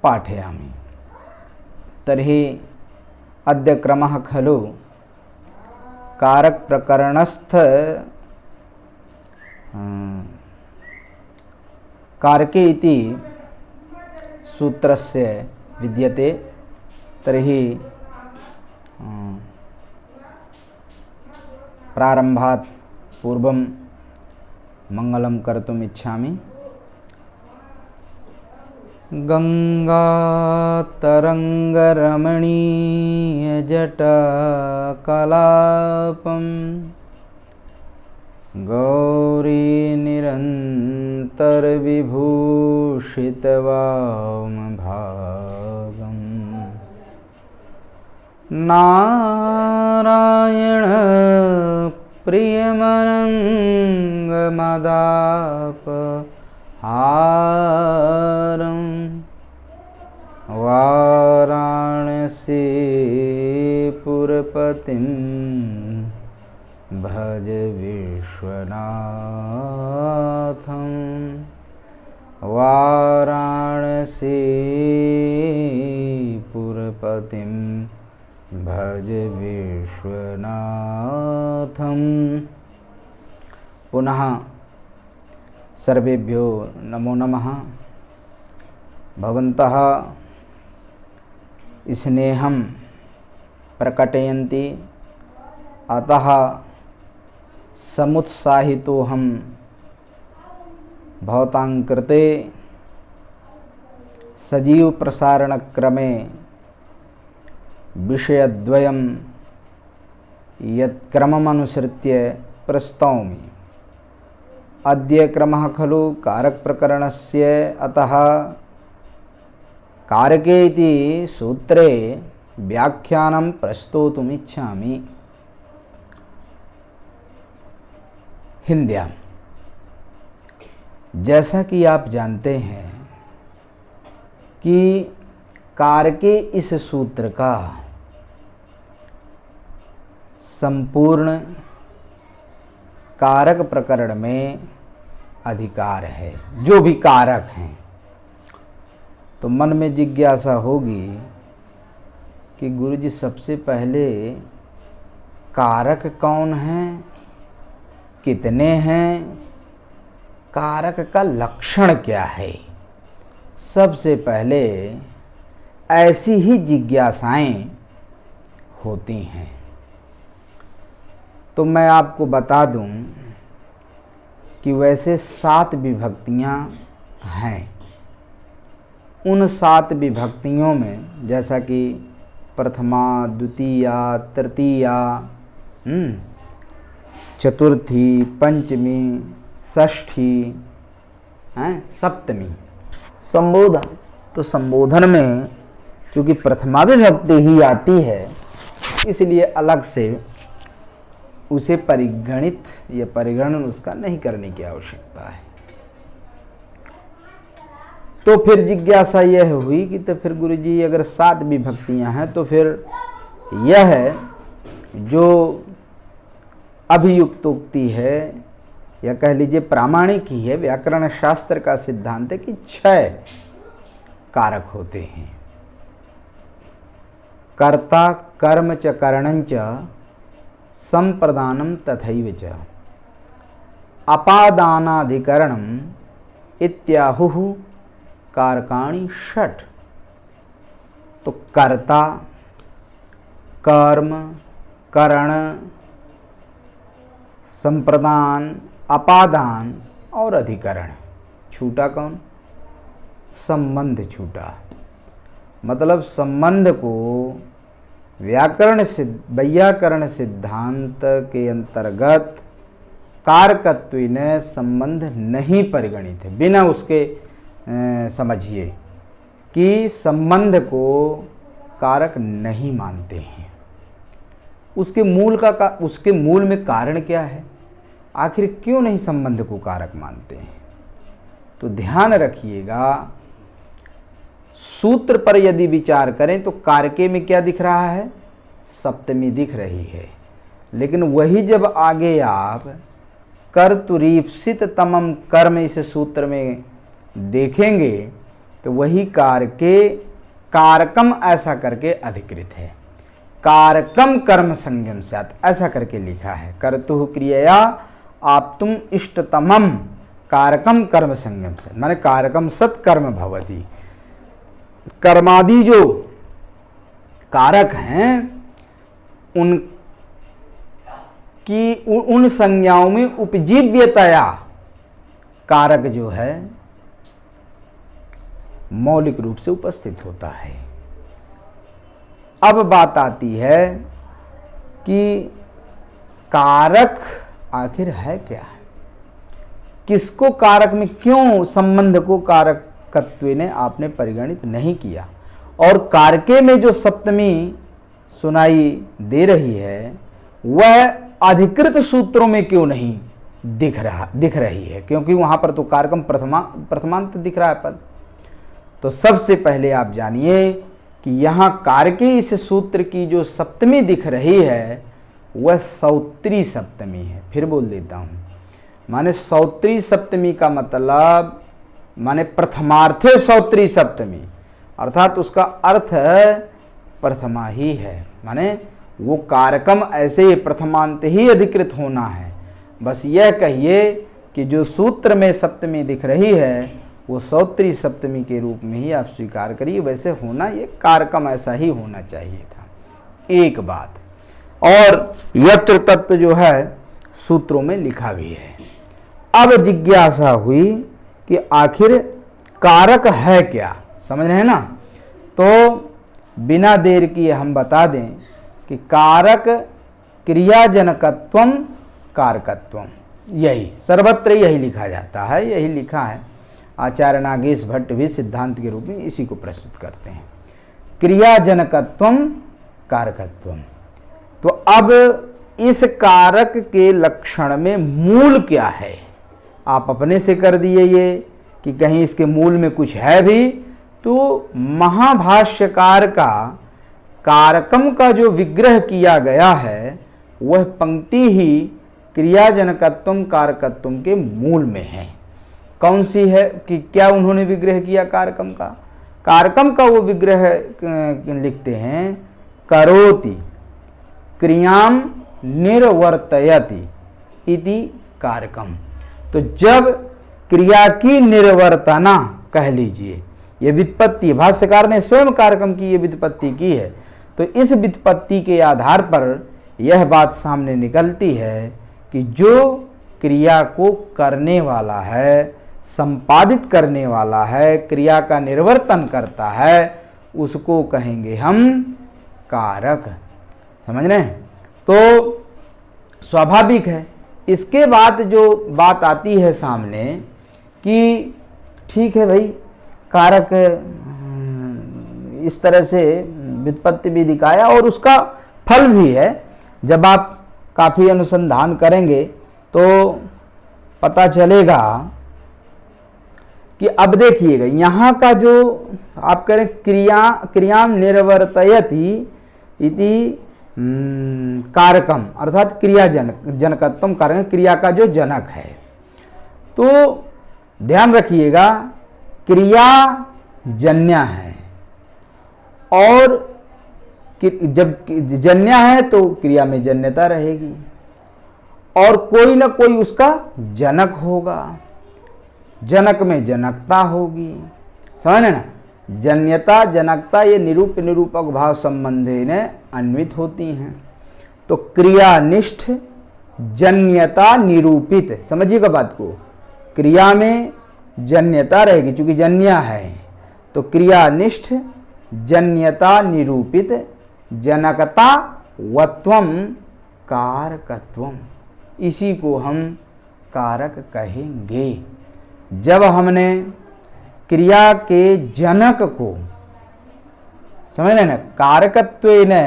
पाठयामि। तर्हि अद्य क्रमः खलु कारकप्रकरणस्थ कारके इति सूत्रस्य विद्यते। तर्हि प्रारम्भात् पूर्वं मङ्गलं कर्तुम् इच्छामि। गङ्गातरङ्गरमणीयजटाकलापं गौरीनिरन्तरविभूषितवामभागम् नारायणप्रियमनङ्गमदापहारं वाराणसीपुरपतिं भज विश्वनाथं। वाराणसीपुरपतिं भज विश्वनाथं। पुनः सर्वेभ्यो नमो नमः। भवन्तः स्नेहं प्रकटयन्ति, अतः समुत्साहितोऽहं भवतां कृते सजीव प्रसारणक्रमे विषयद्वयं यत्क्रममनुसृत्य प्रस्तौमि। अद्य क्रमः खलु कारकप्रकरणस्य, अतः कारके इति सूत्रे व्याख्यानं प्रस्तोतुम् इच्छामि हिन्द्यां। जैसा कि आप जानते हैं कि कारके इस सूत्र का संपूर्ण कारक प्रकरण में अधिकार है। जो भी कारक हैं, तो मन में जिज्ञासा होगी कि गुरुजी सबसे पहले कारक कौन हैं, कितने हैं, कारक का लक्षण क्या है। सबसे पहले ऐसी ही जिज्ञासाएं होती हैं। तो मैं आपको बता दूं कि वैसे 7 विभक्तियां हैं। उन 7 विभक्तियों में जैसा कि प्रथमा, द्वितीया, तृतीया, चतुर्थी, पंचमी, षष्ठी, सप्तमी, संबोधन। तो संबोधन में चूँकि प्रथमा विभक्ति ही आती है, इसलिए अलग से उसे परिगणित या परिगणन उसका नहीं करने की आवश्यकता है। तो फिर जिज्ञासा यह हुई कि तो फिर गुरुजी अगर 7 विभक्तियां हैं तो फिर यह जो अभियुक्तोक्ति है या कह लीजिए प्रामाणिक ही है, व्याकरण शास्त्र का सिद्धांत है कि 6 कारक होते हैं। कर्ता, कर्म च करणं च संप्रदानम तथैव च अपादानाधिकरणम इत्याहुः कारकाणि 6। तो कर्ता, कर्म, करण, संप्रदान, अपादान और अधिकरण। छूटा कौन? संबंध छूटा। मतलब संबंध को वैयाकरण सिद्धांत के अंतर्गत कारकत्वेन संबंध नहीं परिगणित है। बिना उसके समझिए कि संबंध को कारक नहीं मानते हैं। उसके मूल में कारण क्या है? आखिर क्यों नहीं संबंध को कारक मानते हैं? तो ध्यान रखिएगा, सूत्र पर यदि विचार करें तो कारके में क्या दिख रहा है? सप्तमी दिख रही है। लेकिन वही जब आगे आप कर्तुरीप्सित तमम कर्म इस सूत्र में देखेंगे तो वही कार के कारकम ऐसा करके अधिकृत है। कारकम कर्म संज्ञम स्यात् ऐसा करके लिखा है। कर्तुः क्रियया आप्तुम इष्टतमम कारकम कर्म संज्ञम से, माने कारकम सत कर्म भवति। कर्मादि जो कारक हैं उन संज्ञाओं में उपजीव्यतया कारक जो है मौलिक रूप से उपस्थित होता है। अब बात आती है कि कारक आखिर है क्या, किसको कारक में, क्यों संबंध को कारकत्व ने आपने परिगणित नहीं किया, और कारके में जो सप्तमी सुनाई दे रही है वह अधिकृत सूत्रों में क्यों नहीं दिख रही है, क्योंकि वहां पर तो कारकम प्रथमांत दिख रहा है पद। तो सबसे पहले आप जानिए कि यहाँ कारके इस सूत्र की जो सप्तमी दिख रही है वह सौत्री सप्तमी है। फिर बोल देता हूँ, माने सौत्री सप्तमी का मतलब माने प्रथमार्थे सौत्री सप्तमी, अर्थात उसका अर्थ प्रथमा ही है, माने वो कारकम ऐसे ही प्रथमांत ही अधिकृत होना है। बस यह कहिए कि जो सूत्र में सप्तमी दिख रही है वो सौत्री सप्तमी के रूप में ही आप स्वीकार करिए, वैसे होना ये कारकम ऐसा ही होना चाहिए था। एक बात और यत्र तत्व जो है सूत्रों में लिखा भी है। अब जिज्ञासा हुई कि आखिर कारक है क्या, समझ रहे हैं ना। तो बिना देर किए हम बता दें कि कारक क्रियाजनकत्वम कारकत्वम, यही सर्वत्र यही लिखा जाता है, यही लिखा है। आचार्य नागेश भट्ट भी सिद्धांत के रूप में इसी को प्रस्तुत करते हैं, क्रियाजनकत्वम कारकत्वम। तो अब इस कारक के लक्षण में मूल क्या है, आप अपने से कर दिए ये कि कहीं इसके मूल में कुछ है भी, तो महाभाष्यकार का कारकम का जो विग्रह किया गया है वह पंक्ति ही क्रियाजनकत्वम कारकत्वम के मूल में है। कौन सी है कि क्या उन्होंने विग्रह किया कारकम का, कारकम का वो विग्रह लिखते हैं करोति क्रियाम निर्वर्तयति इति कारकम। तो जब क्रिया की निर्वर्तना कह लीजिए, ये व्युत्पत्ति भाष्यकार ने स्वयं कारकम की ये व्युत्पत्ति की है, तो इस व्युत्पत्ति के आधार पर यह बात सामने निकलती है कि जो क्रिया को करने वाला है, संपादित करने वाला है, क्रिया का निर्वर्तन करता है, उसको कहेंगे हम कारक। समझ रहे हैं। तो स्वाभाविक है। इसके बाद जो बात आती है सामने कि ठीक है भाई, कारक इस तरह से व्युत्पत्ति भी दिखाया और उसका फल भी है। जब आप काफ़ी अनुसंधान करेंगे तो पता चलेगा कि अब देखिएगा यहाँ का जो आप कह रहे क्रियाम निर्वर्तयति इति कारकम, अर्थात क्रिया जनकत्वम कारक, क्रिया का जो जनक है। तो ध्यान रखिएगा, क्रिया जन्य है और जब जन्य है तो क्रिया में जन्यता रहेगी और कोई ना कोई उसका जनक होगा, जनक में जनकता होगी। समझ ना, जन्यता जनकता ये निरूप निरूपक भाव संबंधे ने अन्वित होती हैं। तो क्रियानिष्ठ जन्यता निरूपित, समझिएगा बात को, क्रिया में जन्यता रहेगी चूंकि जन्य है, तो क्रियानिष्ठ जन्यता निरूपित जनकता वत्वम कारकत्वम, इसी को हम कारक कहेंगे। जब हमने क्रिया के जनक को समझ लेना कारकत्व ने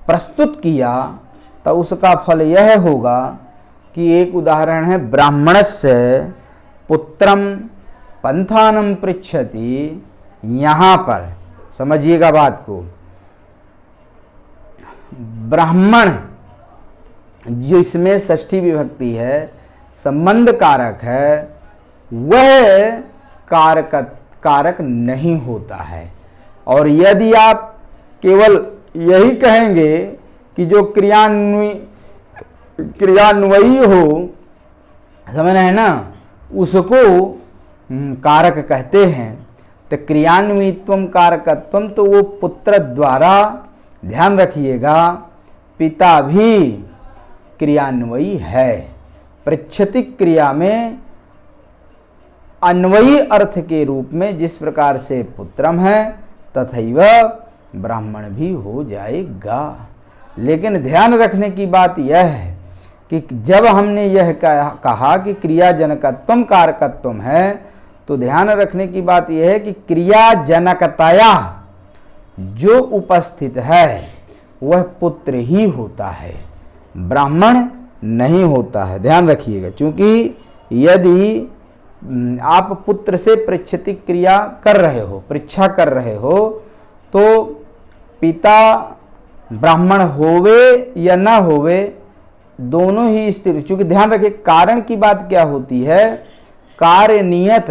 प्रस्तुत किया तो उसका फल यह होगा कि एक उदाहरण है, ब्राह्मणस्य पुत्रम पंथानम पृच्छति। यहाँ पर समझिएगा बात को, ब्राह्मण जो इसमें षष्ठी विभक्ति है, संबंध कारक है, वह कारक नहीं होता है। और यदि आप केवल यही कहेंगे कि जो क्रियान्वयी हो, समझ रहे हैं ना, उसको कारक कहते हैं, तो क्रियान्वित्वम कारकत्वम, तो वो पुत्र द्वारा, ध्यान रखिएगा, पिता भी क्रियान्वयी है। पृच्छति क्रिया में अन्वयी अर्थ के रूप में जिस प्रकार से पुत्रम है तथैव ब्राह्मण भी हो जाएगा। लेकिन ध्यान रखने की बात यह है कि जब हमने यह कहा कि क्रियाजनकत्वम कारकत्वम है, तो ध्यान रखने की बात यह है कि क्रियाजनकताया जो उपस्थित है वह पुत्र ही होता है, ब्राह्मण नहीं होता है। ध्यान रखिएगा, क्योंकि यदि आप पुत्र से पृच्छति क्रिया कर रहे हो, परीक्षा कर रहे हो, तो पिता ब्राह्मण होवे या ना होवे, दोनों ही स्थिति, क्योंकि ध्यान रखिए कारण की बात क्या होती है, कार्य नियत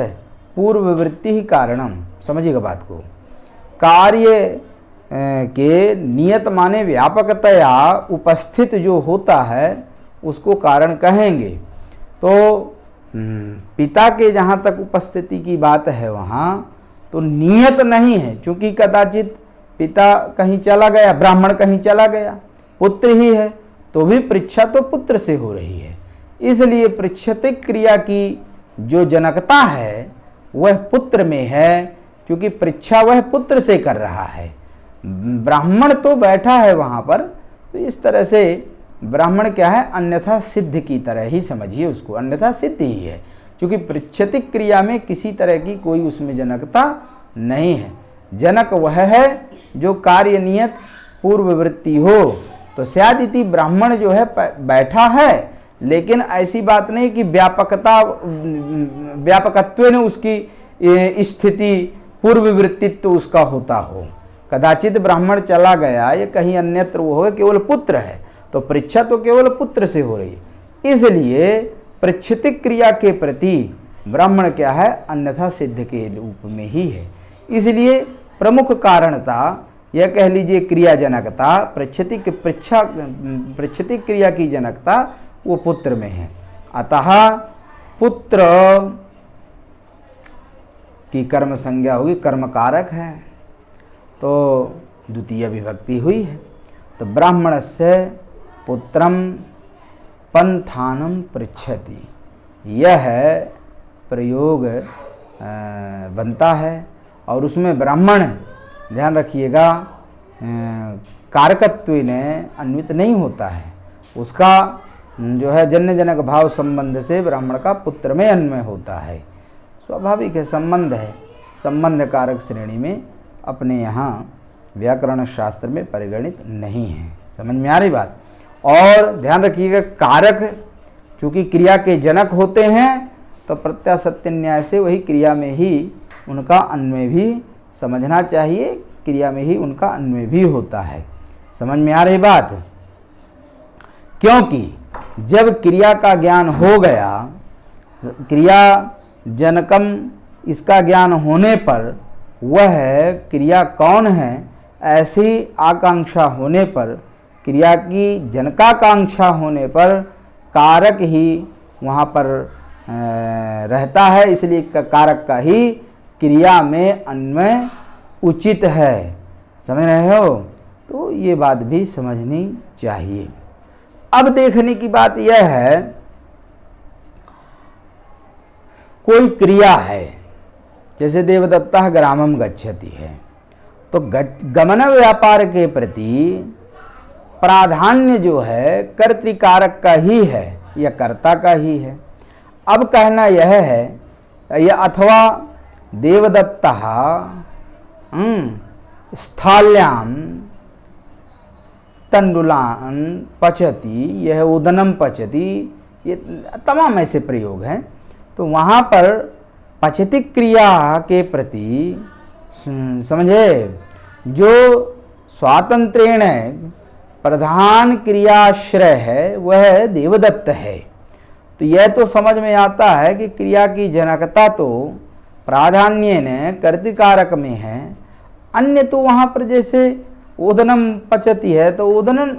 पूर्ववृत्ति ही कारणम। समझिएगा बात को, कार्य के नियत माने व्यापकतया उपस्थित जो होता है उसको कारण कहेंगे। तो पिता के जहाँ तक उपस्थिति की बात है वहाँ तो नियत नहीं है, क्योंकि कदाचित पिता कहीं चला गया, ब्राह्मण कहीं चला गया, पुत्र ही है, तो भी परीक्षा तो पुत्र से हो रही है। इसलिए पृच्छति क्रिया की जो जनकता है वह पुत्र में है, क्योंकि परीक्षा वह पुत्र से कर रहा है, ब्राह्मण तो बैठा है वहाँ पर। तो इस तरह से ब्राह्मण क्या है, अन्यथा सिद्ध की तरह ही समझिए उसको, अन्यथा सिद्ध ही है, क्योंकि पृच्छति क्रिया में किसी तरह की कोई उसमें जनकता नहीं है। जनक वह है जो कार्य नियत पूर्ववृत्ति हो। तो शायद इति ब्राह्मण जो है बैठा है, लेकिन ऐसी बात नहीं कि व्यापकत्व ने उसकी स्थिति पूर्ववृत्तित्व उसका होता हो। कदाचित ब्राह्मण चला गया या कहीं अन्यत्र वो हो, केवल पुत्र है, तो परीक्षा तो केवल पुत्र से हो रही है। इसलिए पृच्छति क्रिया के प्रति ब्राह्मण क्या है, अन्यथा सिद्ध के रूप में ही है। इसलिए प्रमुख कारणता यह कह लीजिए क्रियाजनकता, पृच्छति क्रिया की जनकता वो पुत्र में है। अतः पुत्र की कर्म संज्ञा होगी, कर्म कारक है, तो द्वितीय विभक्ति हुई है। तो ब्राह्मणस्य पुत्रम पंथानम पृच्छति, यह प्रयोग बनता है। और उसमें ब्राह्मण, ध्यान रखिएगा, कारकत्व ने अन्वित नहीं होता है, उसका जो है जन्य जनक भाव संबंध से ब्राह्मण का पुत्र में अन्वय होता है। स्वाभाविक है, संबंध है, संबंध कारक श्रेणी में अपने यहाँ व्याकरण शास्त्र में परिगणित नहीं है। समझ में आ रही बात। और ध्यान रखिएगा, कारक चूँकि क्रिया के जनक होते हैं, तो प्रत्यासत्य न्याय से वही क्रिया में ही उनका अन्वय भी समझना चाहिए, क्रिया में ही उनका अन्वय भी होता है। समझ में आ रही बात। क्योंकि जब क्रिया का ज्ञान हो गया, क्रिया जनकम इसका ज्ञान होने पर वह क्रिया कौन है ऐसी आकांक्षा होने पर, क्रिया की जनकाकांक्षा होने पर कारक ही वहाँ पर रहता है। इसलिए कारक का ही क्रिया में अन्वय उचित है। समझ रहे हो, तो ये बात भी समझनी चाहिए। अब देखने की बात यह है, कोई क्रिया है, जैसे देवदत्ता ग्रामम गच्छति है, तो गमन व्यापार के प्रति प्राधान्य जो है कर्तृकारक का ही है या कर्ता का ही है। अब कहना यह है, या अथवा देवदत्ता स्थाल्याम तंडुलान पचति, यह उदनम पचति, ये तमाम ऐसे प्रयोग हैं। तो वहाँ पर पचति क्रिया के प्रति समझे, जो स्वातंत्रेण प्रधान क्रियाश्रय है वह देवदत्त है। तो यह तो समझ में आता है कि क्रिया की जनकता तो प्राधान्य न कर्तृकारक में है। अन्य तो वहाँ पर जैसे ओदनम पचति है, तो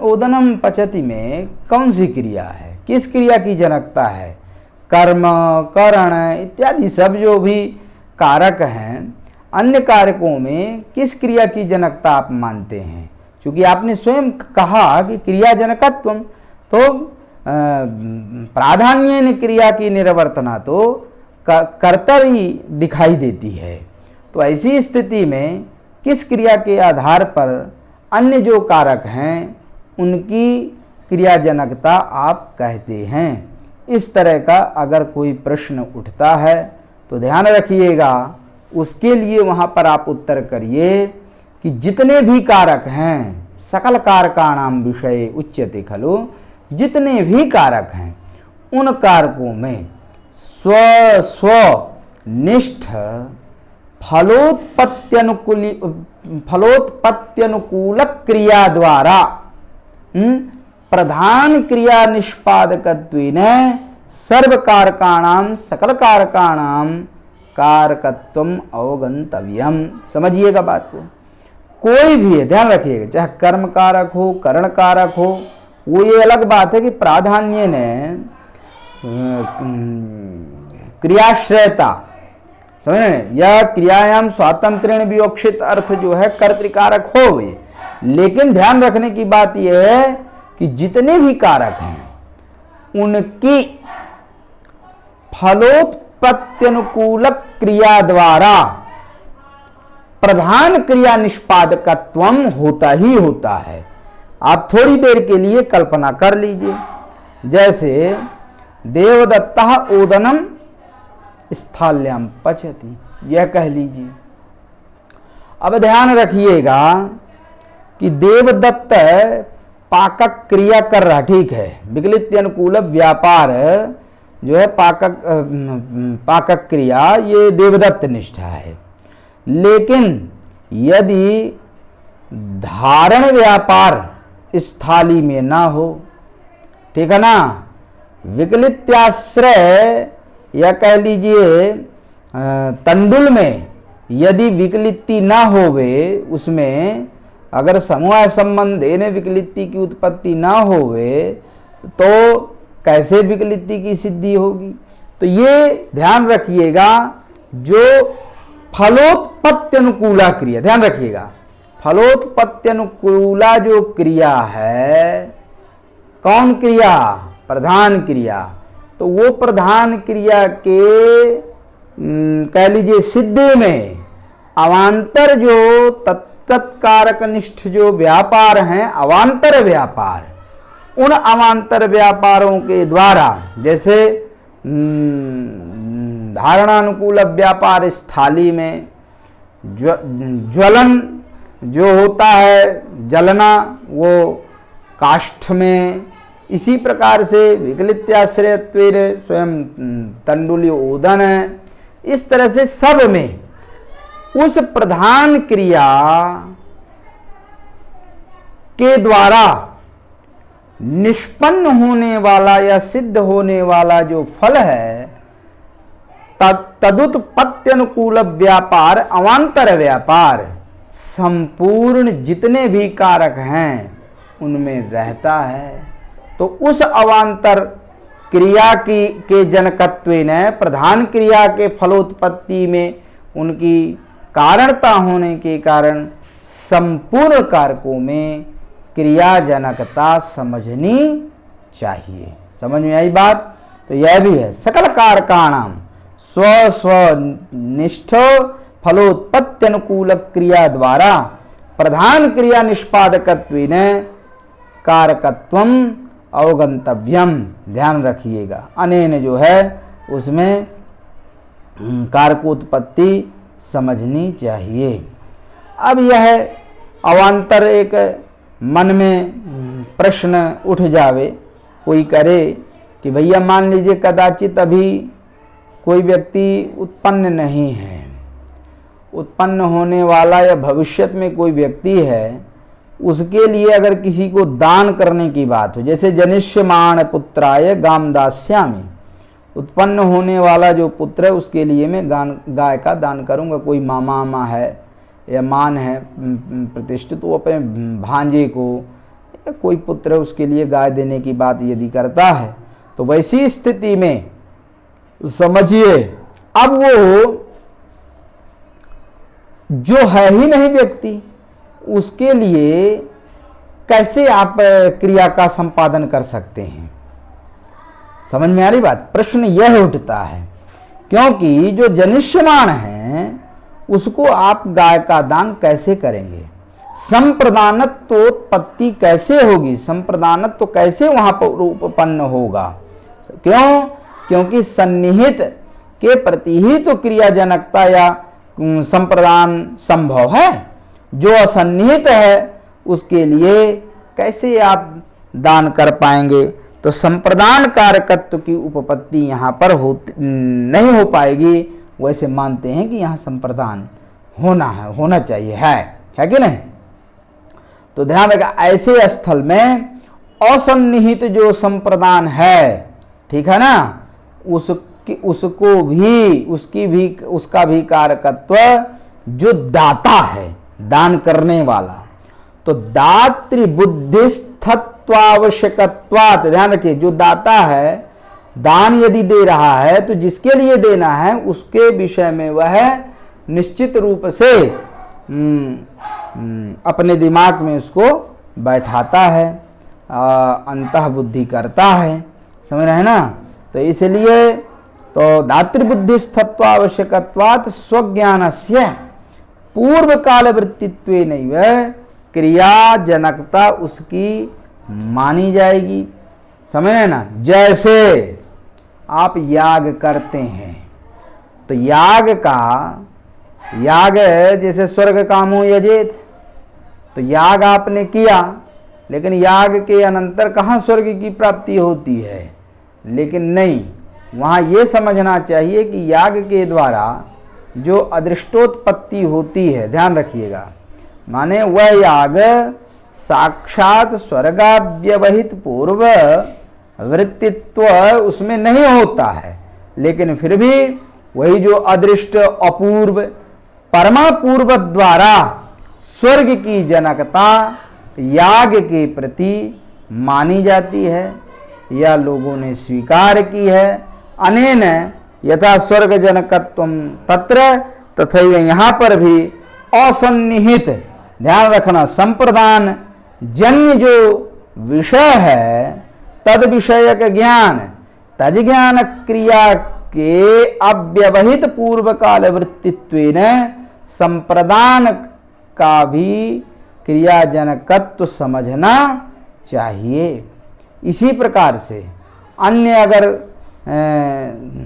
ओदनम पचति में कौन सी क्रिया है, किस क्रिया की जनकता है? कर्म, करण इत्यादि सब जो भी कारक हैं, अन्य कारकों में किस क्रिया की जनकता आप मानते हैं? क्योंकि आपने स्वयं कहा कि क्रिया जनकत्व, तो प्राधान्य क्रिया की निरवर्तना तो कर्तव्य दिखाई देती है। तो ऐसी स्थिति में किस क्रिया के आधार पर अन्य जो कारक हैं उनकी क्रियाजनकता आप कहते हैं? इस तरह का अगर कोई प्रश्न उठता है तो ध्यान रखिएगा, उसके लिए वहाँ पर आप उत्तर करिए कि जितने भी कारक हैं, सकल कारकाणाम विषय उच्यते खलु, जितने भी कारक हैं उन कारकों में स्वनिष्ठ फलोत्पत्त्यनुकूल क्रिया द्वारा प्रधान क्रिया निष्पादकत्वेन सर्व कारकाणाम सकल कारकाणाम कारकत्वम अवगंतव्यम। समझिएगा बात को, कोई भी है, ध्यान रखिएगा, चाहे कर्म कारक हो, करण कारक हो, वो ये अलग बात है कि प्राधान्य ने क्रियाश्रयता, समझ रहे, यह क्रियायाम स्वातंत्र्य विवक्षित अर्थ जो है कर्तृकारक हो गए। लेकिन ध्यान रखने की बात यह है कि जितने भी कारक हैं उनकी फलोत्पत्त्यनुकूल क्रिया द्वारा प्रधान क्रिया निष्पादकत्वम होता ही होता है। आप थोड़ी देर के लिए कल्पना कर लीजिए, जैसे देवदत्तः ओदनम स्थाल्याम पचति, यह कह लीजिए। अब ध्यान रखिएगा कि देवदत्त पाकक क्रिया कर रहा, ठीक है, विकलित अनुकूल व्यापार जो है पाकक क्रिया, ये देवदत्त निष्ठा है। लेकिन यदि धारण व्यापार इस थाली में ना हो, ठीक है ना, विकलित्याश्रय या कह लीजिए तंडुल में यदि विकलिति ना होवे, उसमें अगर समवाय संबंधे ने विकलिति की उत्पत्ति ना होवे तो कैसे विकलिति की सिद्धि होगी? तो ये ध्यान रखिएगा, जो फलोत्पत्त्यनुकूला क्रिया, ध्यान रखिएगा, फलोत्पत्त्यनुकूला जो क्रिया है, कौन क्रिया? प्रधान क्रिया। तो वो प्रधान क्रिया के कह लीजिए सिद्धि में अवान्तर जो तत्कारक निष्ठ जो व्यापार हैं, अवान्तर व्यापार, उन अवान्तर व्यापारों के द्वारा, जैसे धारणानुकूल व्यापार इस थाली में, ज्वलन जो होता है, जलना, वो काष्ठ में, इसी प्रकार से विकलित्याश्रयत्वेन स्वयं तंडुली ओदन है। इस तरह से सब में उस प्रधान क्रिया के द्वारा निष्पन्न होने वाला या सिद्ध होने वाला जो फल है, तदुत्पत्त्यनुकूल व्यापार, अवान्तर व्यापार, संपूर्ण जितने भी कारक हैं उनमें रहता है। तो उस अवान्तर क्रिया के जनकत्वेन, प्रधान क्रिया के फलोत्पत्ति में उनकी कारणता होने के कारण संपूर्ण कारकों में क्रियाजनकता समझनी चाहिए। समझ में आई बात? तो यह भी है, सकल कारकाणाम स्वनिष्ठ फलोत्पत्त्यनुकूल क्रिया द्वारा प्रधान क्रिया निष्पादकत्वेन कारकत्वम अवगंतव्यम। ध्यान रखिएगा, अनेन जो है उसमें कारकोत्पत्ति समझनी चाहिए। अब यह अवान्तर एक मन में प्रश्न उठ जावे, कोई करे कि भैया मान लीजिए कदाचित अभी कोई व्यक्ति उत्पन्न नहीं है, उत्पन्न होने वाला या भविष्यत में कोई व्यक्ति है, उसके लिए अगर किसी को दान करने की बात हो, जैसे जनिष्यमाण पुत्राय गाम दास्यामि, उत्पन्न होने वाला जो पुत्र है उसके लिए मैं गाय का दान करूंगा। कोई मामा है या मान है प्रतिष्ठित, तो अपने भांजे को या कोई पुत्र है उसके लिए गाय देने की बात यदि करता है, तो वैसी स्थिति में समझिए अब वो जो है ही नहीं व्यक्ति, उसके लिए कैसे आप क्रिया का संपादन कर सकते हैं? समझ में आ रही बात? प्रश्न यह उठता है, क्योंकि जो जनिष्यमान है उसको आप गाय का दान कैसे करेंगे? संप्रदानत्वोत्पत्ति कैसे होगी? संप्रदानत्व कैसे वहां पर उत्पन्न होगा? क्यों? क्योंकि सन्निहित के प्रति ही तो क्रियाजनकता या संप्रदान संभव है। जो असन्निहित है उसके लिए कैसे आप दान कर पाएंगे? तो संप्रदान कारकत्व की उपपत्ति यहाँ पर नहीं हो पाएगी। वैसे मानते हैं कि यहाँ संप्रदान होना चाहिए, है कि नहीं? तो ध्यान रखा, ऐसे स्थल में असन्निहित जो संप्रदान है, ठीक है ना, उसका भी कारकत्व जो दाता है, दान करने वाला, तो दातृबुद्धिस्थत्वावश्यकत्वात्, ध्यान रखिए, जो दाता है दान यदि दे रहा है तो जिसके लिए देना है उसके विषय में वह निश्चित रूप से अपने दिमाग में उसको बैठाता है, अंतः बुद्धि करता है। समझ रहे हैं ना? तो इसलिए तो दातृबुद्धिस्थत्वावश्यकत्वात् स्वज्ञानस्य पूर्व काल वृत्तित्वेनैव क्रिया जनकता उसकी मानी जाएगी। समझ रहे ना? जैसे आप याग करते हैं तो याग जैसे स्वर्ग कामो यजेत, तो याग आपने किया, लेकिन याग के अनंतर कहाँ स्वर्ग की प्राप्ति होती है? लेकिन नहीं, वहाँ ये समझना चाहिए कि याग के द्वारा जो अदृष्टोत्पत्ति होती है, ध्यान रखिएगा, माने वह याग साक्षात स्वर्गाव्यवहित पूर्व वृत्तित्व उसमें नहीं होता है, लेकिन फिर भी वही जो अदृष्ट अपूर्व परमापूर्व द्वारा स्वर्ग की जनकता याग के प्रति मानी जाती है या लोगों ने स्वीकार की है। अनेन यथा स्वर्ग जनकत्वम तत्र तथैव, यहाँ पर भी असन्निहित, ध्यान रखना, संप्रदान जन्य जो विषय है तद विषयक ज्ञान, तज ज्ञान क्रिया के अव्यवहित पूर्व काल वृत्तित्वेन संप्रदान का भी क्रियाजनकत्व समझना चाहिए। इसी प्रकार से अन्य अगर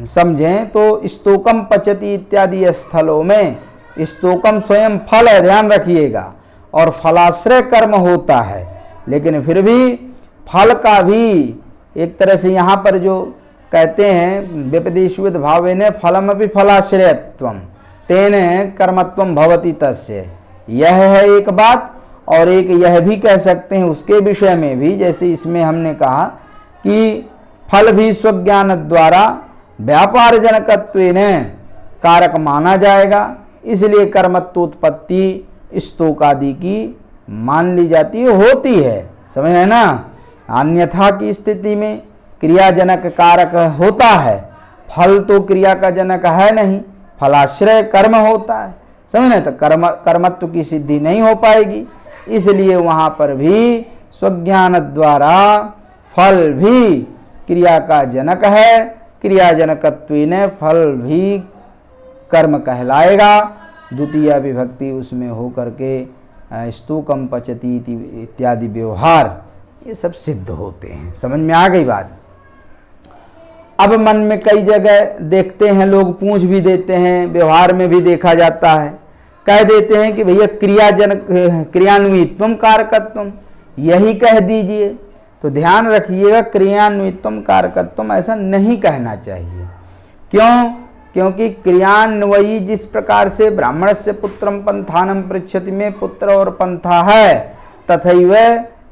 समझें तो स्तोकम पचति इत्यादि स्थलों में स्तोकम स्वयं फल है, ध्यान रखिएगा, और फलाश्रय कर्म होता है, लेकिन फिर भी फल का भी एक तरह से यहाँ पर जो कहते हैं व्यपदेशुद भावेन फलम अपि फलाश्रयत्वम तेन कर्मत्वम भवति तस्य, यह है एक बात। और एक यह भी कह सकते हैं उसके विषय में भी, जैसे इसमें हमने कहा कि फल भी स्वज्ञान द्वारा व्यापार जनकत्वेन कारक माना जाएगा, इसलिए कर्मत्वोत्पत्ति स्तोक आदि की मान ली जाती है, होती है। समझ रहे ना? अन्यथा की स्थिति में क्रियाजनक कारक होता है, फल तो क्रिया का जनक है नहीं, फलाश्रय कर्म होता है। समझ रहे? तो कर्मत्व की सिद्धि नहीं हो पाएगी, इसलिए वहाँ पर भी स्वज्ञान द्वारा फल भी क्रिया का जनक है, क्रियाजनकत्वेन फल भी कर्म कहलाएगा। द्वितीय विभक्ति उसमें हो करके स्तूकम पचती इत्यादि व्यवहार ये सब सिद्ध होते हैं। समझ में आ गई बात? अब मन में कई जगह देखते हैं लोग पूछ भी देते हैं, व्यवहार में भी देखा जाता है, कह देते हैं कि भैया क्रियान्वित्वम कारकत्वम, यही कह दीजिए। तो ध्यान रखिएगा, क्रियान्वित्वम कारकत्वम ऐसा नहीं कहना चाहिए। क्यों? क्योंकि क्रियान्वयी जिस प्रकार से ब्राह्मण से पुत्रम पंथानम पृच्छति में पुत्र और पंथा है, तथैव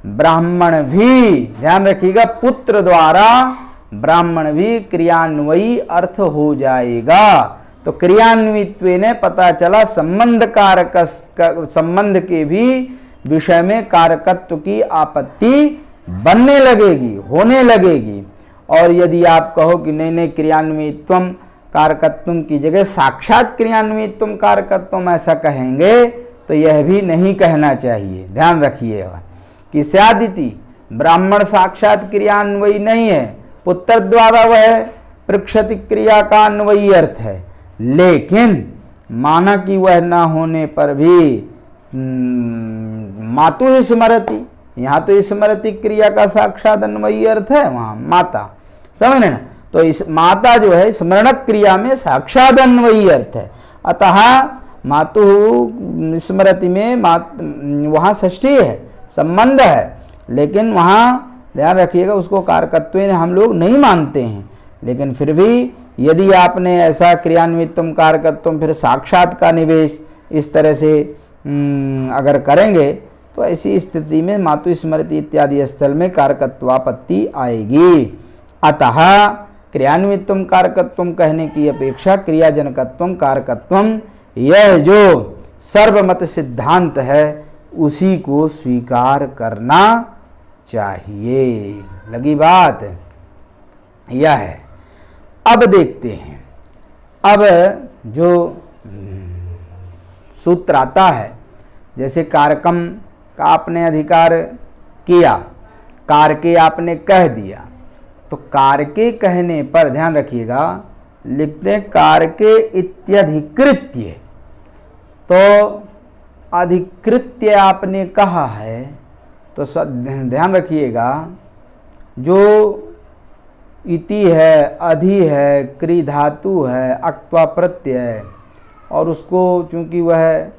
ब्राह्मण भी, ध्यान रखिएगा, पुत्र द्वारा ब्राह्मण भी क्रियान्वयी अर्थ हो जाएगा। तो क्रियान्वित्वेन पता चला संबंध कारक, संबंध के भी विषय में कारकत्व की आपत्ति बनने लगेगी, होने लगेगी। और यदि आप कहो कि नहीं नहीं क्रियान्वित्वम कारकत्वम की जगह साक्षात क्रियान्वित्वम कारकत्वम ऐसा कहेंगे तो यह भी नहीं कहना चाहिए। ध्यान रखिएगा कि स्यादिति ब्राह्मण साक्षात क्रियान्वयी नहीं है, पुत्र द्वारा वह पृक्षति क्रिया का अन्वयी अर्थ है, लेकिन माना कि वह न होने पर भी मातु स्मरति, यहाँ तो स्मरति क्रिया का साक्षात अन्वयी अर्थ है, वहाँ माता, समझ ना। तो इस माता जो है स्मरणक क्रिया में साक्षात अन्वयी अर्थ है, अतः मातु स्मृति में वहाँ षष्ठी है, संबंध है, लेकिन वहाँ ध्यान रखिएगा उसको कारकत्वेन हम लोग नहीं मानते हैं। लेकिन फिर भी यदि आपने ऐसा क्रियान्वितम कारकत्वम फिर साक्षात का निवेश इस तरह से अगर करेंगे तो ऐसी स्थिति में मातु स्मृति इत्यादि स्थल में कारकत्वापत्ति आएगी। अतः क्रियान्वितम कारकत्वम कहने की अपेक्षा क्रियाजनकत्वम कारकत्वम, यह जो सर्वमत सिद्धांत है उसी को स्वीकार करना चाहिए। लगी बात, यह है। अब देखते हैं, अब जो सूत्र आता है, जैसे कारकम का आपने अधिकार किया, कारके आपने कह दिया, तो कारके कहने पर ध्यान रखिएगा लिखते हैं कारके इत्यधिकृत्य, तो अधिकृत्य आपने कहा है तो ध्यान रखिएगा जो इति है, अधि है, क्री धातु है, अक्त्वा प्रत्यय है, और उसको चूंकि वह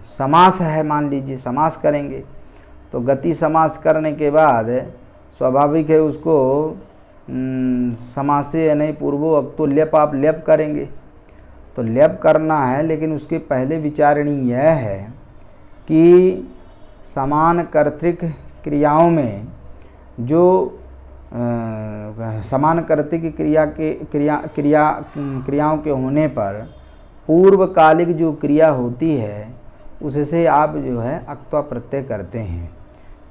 समास है, मान लीजिए समास करेंगे तो गति समास करने के बाद स्वाभाविक है उसको समासे यानी पूर्वो अक्तो लेप आप लेप करेंगे, तो लेप करना है, लेकिन उसके पहले विचारणी यह है कि समान कर्तृक क्रियाओं में जो समान कर्तृक क्रियाओं के होने पर पूर्वकालिक जो क्रिया होती है उससे आप जो है अक्त्वा प्रत्यय करते हैं।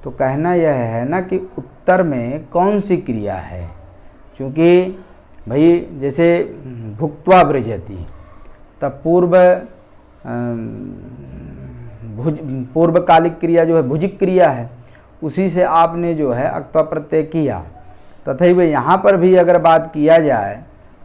तो कहना यह है ना कि उत्तर में कौन सी क्रिया है, क्योंकि भाई जैसे भुक्त्वा वृजति तब पूर्वकालिक क्रिया जो है भुजिक क्रिया है, उसी से आपने जो है अक्त्वा प्रत्यय किया। तथैव यहाँ पर भी अगर बात किया जाए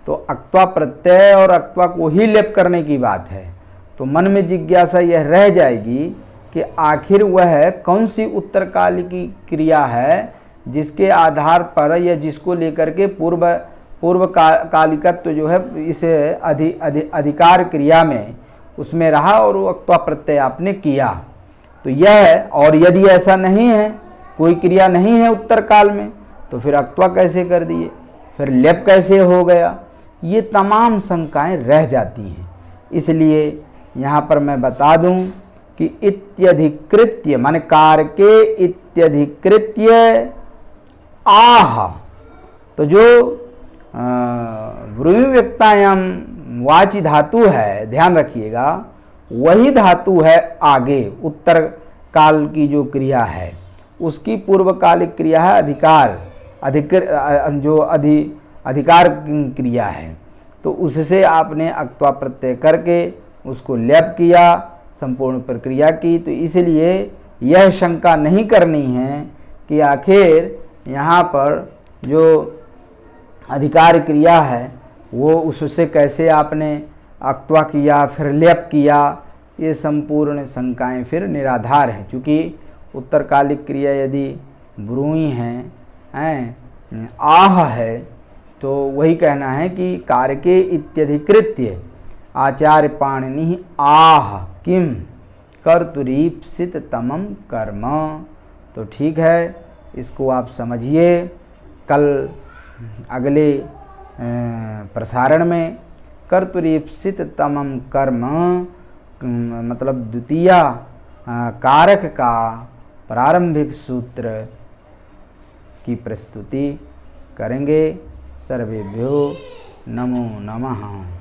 तो अक्त्वा प्रत्यय और अक्त्वा को ही लेप करने की बात है, तो मन में जिज्ञासा यह रह जाएगी कि आखिर वह कौन सी उत्तरकाल की क्रिया है जिसके आधार पर या जिसको लेकर के पूर्व कालिकत्व जो है इस अधिकार क्रिया में उसमें रहा और वो अक्त्वा प्रत्यय आपने किया। तो यह, और यदि ऐसा नहीं है, कोई क्रिया नहीं है उत्तर काल में, तो फिर अक्त्वा कैसे कर दिए, फिर लेप कैसे हो गया, ये तमाम शंकाएं रह जाती हैं। इसलिए यहाँ पर मैं बता दूं कि इत्यधिकृत्य माने कारके इत्यधिकृत्य आह, तो जो व्रूव्यक्तायाम वाचि धातु है, ध्यान रखिएगा वही धातु है आगे उत्तर काल की जो क्रिया है उसकी पूर्वकालिक क्रिया है अधिकार, जो अधिकार क्रिया है, तो उससे आपने अक्त्वा प्रत्यय करके उसको लेप किया, संपूर्ण प्रक्रिया की। तो इसलिए यह शंका नहीं करनी है कि आखिर यहाँ पर जो अधिकार क्रिया है वो उससे कैसे आपने अक्त्वा किया फिर लेप किया, ये संपूर्ण शंकाएं फिर निराधार हैं। चूँकि उत्तरकालिक क्रिया यदि ब्रूई हैं आह है तो वही कहना है कि कारके इत्यधिकृत्य आचार्य पाणिनि आह किम कर्तुरीप्सित तमम कर्म। तो ठीक है, इसको आप समझिए। कल अगले प्रसारण में कर्तुरीप्सित तमम कर्म मतलब द्वितीया कारक का प्रारंभिक सूत्र की प्रस्तुति करेंगे। सर्वेभ्यो नमो नमः।